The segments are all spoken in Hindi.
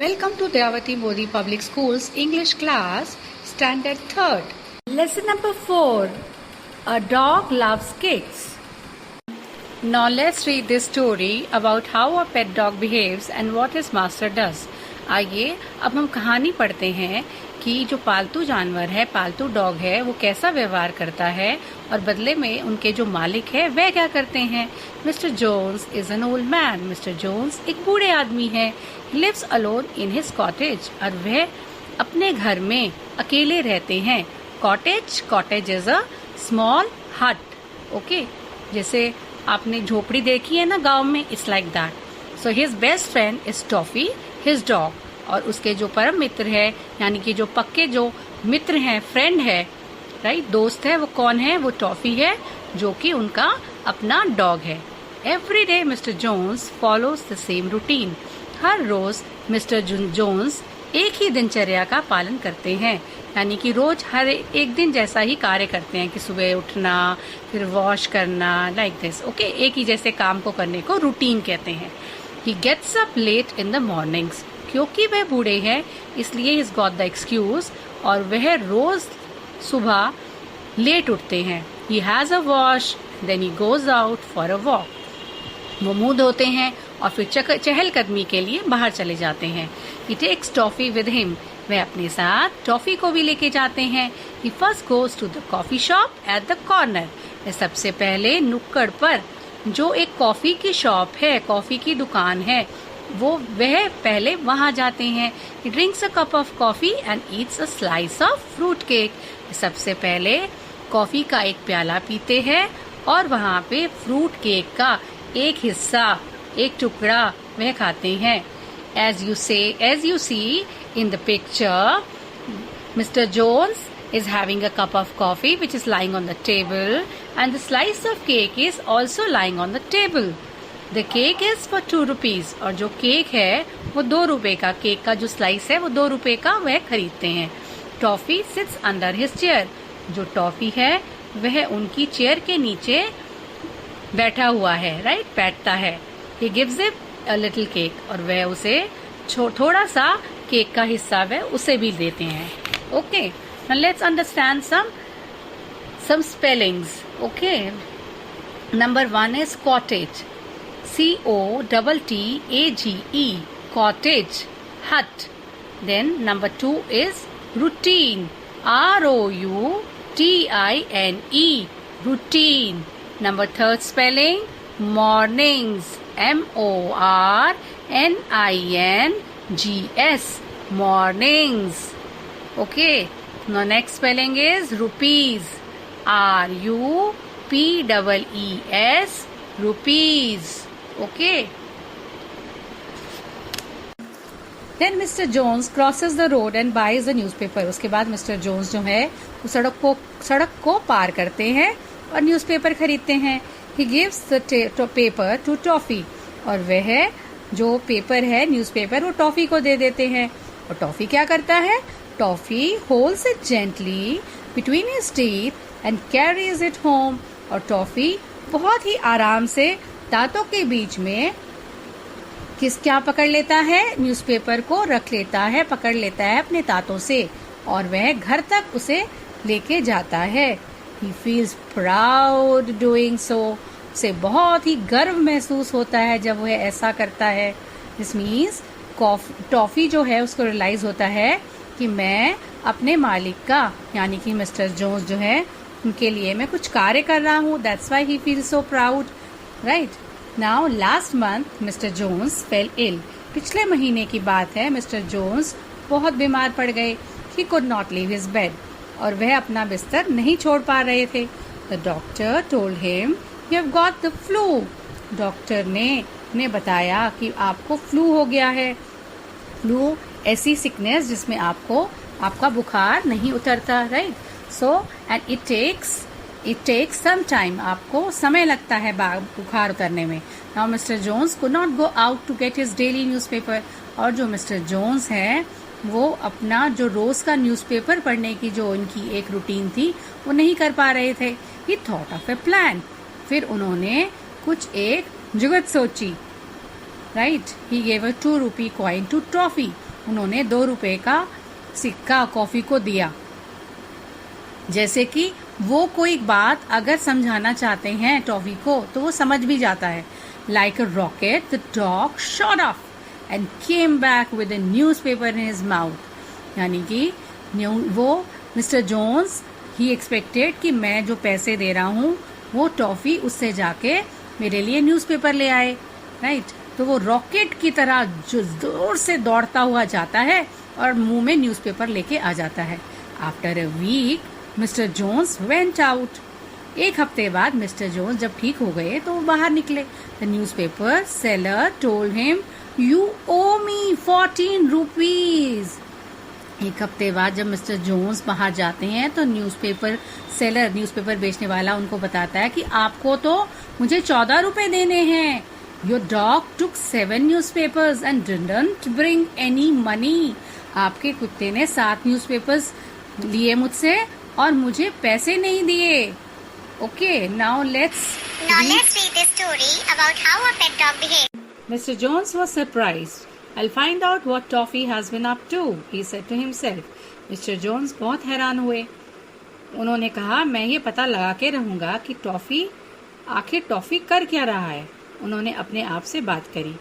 Welcome to Devati Modi Public Schools English class, Standard 3rd. Lesson number 4. A dog loves cakes. Now let's read this story about how a pet dog behaves and what his master does. आइए अब हम कहानी पढ़ते हैं कि जो पालतू जानवर है, पालतू डॉग है, वो कैसा व्यवहार करता है और बदले में उनके जो मालिक है वह क्या करते हैं. Mister Jones is an old man. Mister Jones एक बूढ़े आदमी है. He lives alone in his cottage. और वह अपने घर में अकेले रहते हैं. Cottage is a small hut. Okay, जैसे आपने झोपड़ी देखी है ना गांव में, it's like that. So his best friend is Toffee, his dog. और उसके जो परम मित्र है, यानी कि जो पक्के जो मित्र हैं, फ्रेंड है, राइट, दोस्त है, वो कौन है? वो टॉफी है, जो कि उनका अपना डॉग है. Every day mister Jones follows the same routine. हर रोज मिस्टर जोन्स एक ही दिनचर्या का पालन करते हैं, यानी कि रोज हर एक दिन जैसा ही कार्य करते हैं कि सुबह उठना, फिर वॉश करना, लाइक दिस. ओके, एक ही जैसे काम को करने को रूटीन कहते हैं. He gets up late in the mornings. क्योंकि वह बूढ़े हैं इसलिए इज गॉट द एक्सक्यूज, और वह रोज सुबह लेट उठते हैं. He has a wash, then he goes out for a walk. वो मुंह धोते हैं और फिर चहलकदमी के लिए बाहर चले जाते हैं. He takes toffee with him. वह अपने साथ टॉफी को भी लेके जाते हैं. He first goes to the coffee shop at the corner. वह सबसे पहले नुक्कड़ पर जो एक कॉफी की शॉप है, कॉफी की दुकान है, वह पहले वहां जाते हैं. He drinks a cup of coffee and eats a slice of fruit cake. सबसे पहले कॉफी का एक प्याला पीते हैं और वहां पे फ्रूट केक का एक हिस्सा, एक टुकड़ा वह खाते हैं. As you see in the picture, Mr. Jones is having a cup of coffee which is lying on the table, and the slice of cake is also lying on the table. The cake is for 2 rupees. और जो केक है वो 2 रुपए का, केक का जो स्लाइस है वो 2 रुपए का वह खरीदते हैं. Toffee sits under his chair. जो टॉफी है वह उनकी चेयर के नीचे बैठा हुआ है, राइट, बैठता है. He gives him a little cake. और वह उसे थोड़ा सा केक का हिस्सा वह उसे भी देते हैं. Okay, now let's understand some spellings. Okay, number 1 is cottage. COTTAGE, cottage, hut. Then number 2 is routine. ROUTINE, routine. Number 3rd spelling, mornings. MORNINGS, mornings. Okay, now next spelling is rupees. RUPEES, rupees. Okay. Then Mr. Jones crosses the road and buys a newspaper. उसके बाद मिस्टर जोन्स जो है वो सड़क को पार करते हैं और न्यूज़पेपर खरीदते हैं. He gives the paper to Toffee. और वह जो पेपर है, न्यूज़पेपर, वो टॉफी को दे देते हैं. और टॉफी क्या करता है? Toffee holds it gently between his teeth and carries it home. और टॉफी बहुत ही आराम से दांतों के बीच में क्या पकड़ लेता है? न्यूज़पेपर को रख लेता है, पकड़ लेता है अपने दांतों से, और वह घर तक उसे लेके जाता है. He feels proud doing so. उसे बहुत ही गर्व महसूस होता है जब वह ऐसा करता है. This means टॉफी जो है उसको रियलाइज होता है कि मैं अपने मालिक का, यानी कि मिस्टर जोन्स जो है, उनके लिए मैं कुछ कार्य कर रहा हूँ. That's why he feels so proud. Right. Now last month Mr. Jones fell ill. पिछले महीने की बात है, मिस्टर जोन्स बहुत बीमार पड़ गए. He could not leave his bed. और वह अपना बिस्तर नहीं छोड़ पा रहे थे. The doctor told him, you have got the flu. Doctor ने बताया कि आपको फ्लू हो गया है. फ्लू ऐसी सिकनेस जिसमें आपका बुखार नहीं उतरता, right. So and it takes some time. आपको समय लगता है बुखार उतरने में. Now mister Jones could not go out to get his daily newspaper. और जो मिस्टर जोन्स हैं वो अपना जो रोज का न्यूज़पेपर पढ़ने की जो उनकी एक रूटीन थी वो नहीं कर पा रहे थे. He thought of a plan. फिर उन्होंने कुछ एक जुगत सोची. Right? He gave a 2 rupee coin to Toffee. उन्होंने 2 रुपए का सिक्का टॉफी को दिया। जैसे कि वो कोई बात अगर समझाना चाहते हैं टॉफी को तो वो समझ भी जाता है। Like a rocket the dog shot of and came back with a newspaper in his mouth. यानी कि वो मिस्टर जोन्स ही एक्सपेक्टेड कि मैं जो पैसे दे रहा हूँ वो टॉफी उससे जाके मेरे लिए न्यूज़पेपर ले आए, राइट। तो वो रॉकेट की तरह जो जोर से दौड़ता हुआ जाता है और मुंह में न्यूज़पेपर लेके आ जाता है। After a week mister Jones went out. 1 हफ्ते बाद मिस्टर जोन्स जब ठीक हो गए तो वो बाहर निकले। The newspaper seller told him you owe me 14 rupees. 1 हफ्ते बाद जब मिस्टर जोन्स बाहर जाते हैं तो न्यूज़पेपर सेलर, न्यूज़पेपर बेचने वाला, उनको बताता है कि आपको तो मुझे 14 रुपए देने हैं। Your dog took 7 newspapers and didn't bring any money. आपके कुत्ते ने 7 न्यूज़पेपर्स लिए मुझसे और मुझे पैसे नहीं दिए। Okay, now let's read the story about how a pet dog behaved. Mr. Jones was surprised. I'll find out what Toffee has been up to, he said to himself. Mr. Jones बहुत हैरान हुए। उन्होंने कहा, मैं ये पता लगा के रहूंगा कि आखिर टॉफी कर क्या रहा है। उन्होंने अपने आप से बात करी।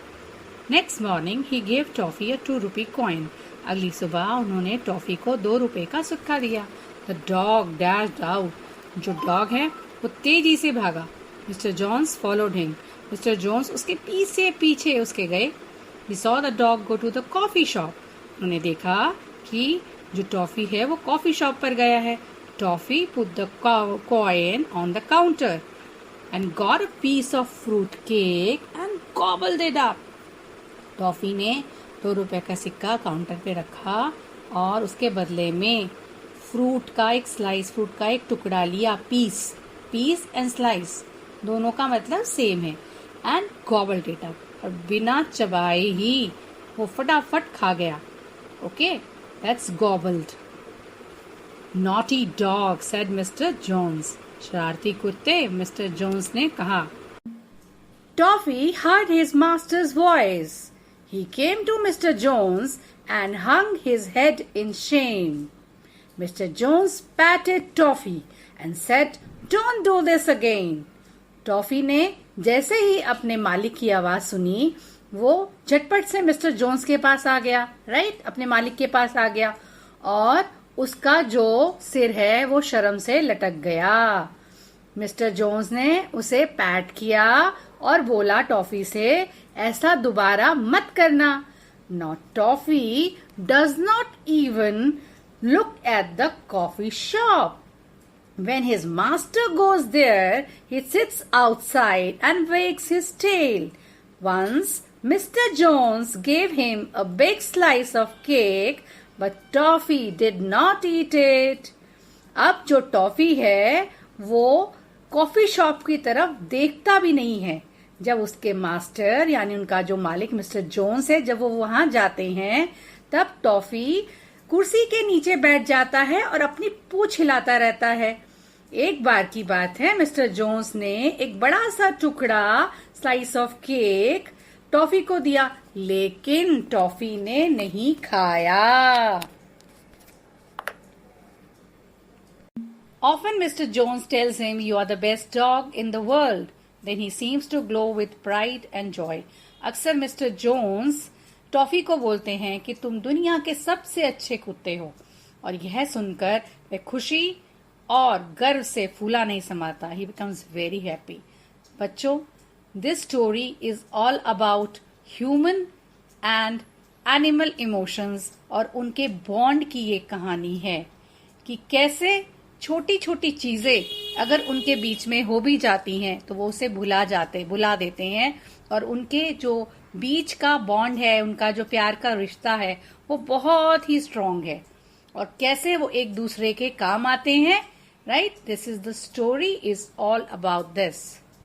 Next morning he gave toffee a 2 rupee coin. अगली सुबह उन्होंने टॉफी को 2 रुपए का सिक्का दिया। The dog dashed out. जो डॉग है वो तेजी से भागा। Mister Jones followed him. Mister Jones उसके पीछे उसके गए। He saw the dog go to the coffee shop. उन्होंने देखा कि जो टॉफी है वो कॉफी शॉप पर गया है। Toffee put the coin on the counter and got a piece of fruit cake and gobbled it up. Toffee ने 2 रुपए का सिक्का काउंटर पे रखा और उसके बदले में फ्रूट का एक टुकड़ा लिया। पीस एंड स्लाइस दोनों का मतलब सेम है। एंड गॉबल्ड इट अप, और बिना चबाए ही वो फटाफट खा गया। Okay, that's gobbled. Naughty dog said mister Jones. शरारती कुत्ते, मिस्टर जोन्स ने कहा। Toffee heard his master's voice. He came to Mr. Jones and hung his head in shame. Mr. Jones patted Toffee and said, "Don't do this again." Toffee ने जैसे ही अपने मालिक की आवाज सुनी वो झटपट से मिस्टर जोन्स के पास आ गया, राइट, अपने मालिक के पास आ गया और उसका जो सिर है वो शर्म से लटक गया। मिस्टर जोन्स ने उसे पैट किया और बोला टॉफी से, ऐसा दोबारा मत करना। Now Toffee does not even look at the coffee shop. When his master goes there, he sits outside and wags his tail. Once, Mr. Jones gave him a big slice of cake, but Toffee did not eat it. अब जो टॉफी है वो कॉफी शॉप की तरफ देखता भी नहीं है। जब उसके मास्टर यानी उनका जो मालिक मिस्टर जोन्स है, जब वो वहां जाते हैं तब टॉफी कुर्सी के नीचे बैठ जाता है और अपनी पूंछ हिलाता रहता है। एक बार की बात है, मिस्टर जोन्स ने एक बड़ा सा टुकड़ा स्लाइस ऑफ केक टॉफी को दिया, लेकिन टॉफी ने नहीं खाया। Often Mr. Jones tells him, "You are the best dog in the world." Then he seems to glow with pride and joy. अक्सर मिस्टर जोन्स टॉफी को बोलते हैं कि तुम दुनिया के सबसे अच्छे कुत्ते हो, और यह सुनकर वह खुशी और गर्व से फूला नहीं समाता। He becomes very happy. बच्चों, this story is all about human and animal emotions और उनके बॉन्ड की ये कहानी है कि कैसे छोटी छोटी चीजें अगर उनके बीच में हो भी जाती हैं तो वो उसे भुला देते हैं, और उनके जो बीच का बॉन्ड है, उनका जो प्यार का रिश्ता है वो बहुत ही स्ट्रांग है, और कैसे वो एक दूसरे के काम आते हैं, right. This is the story is all about this.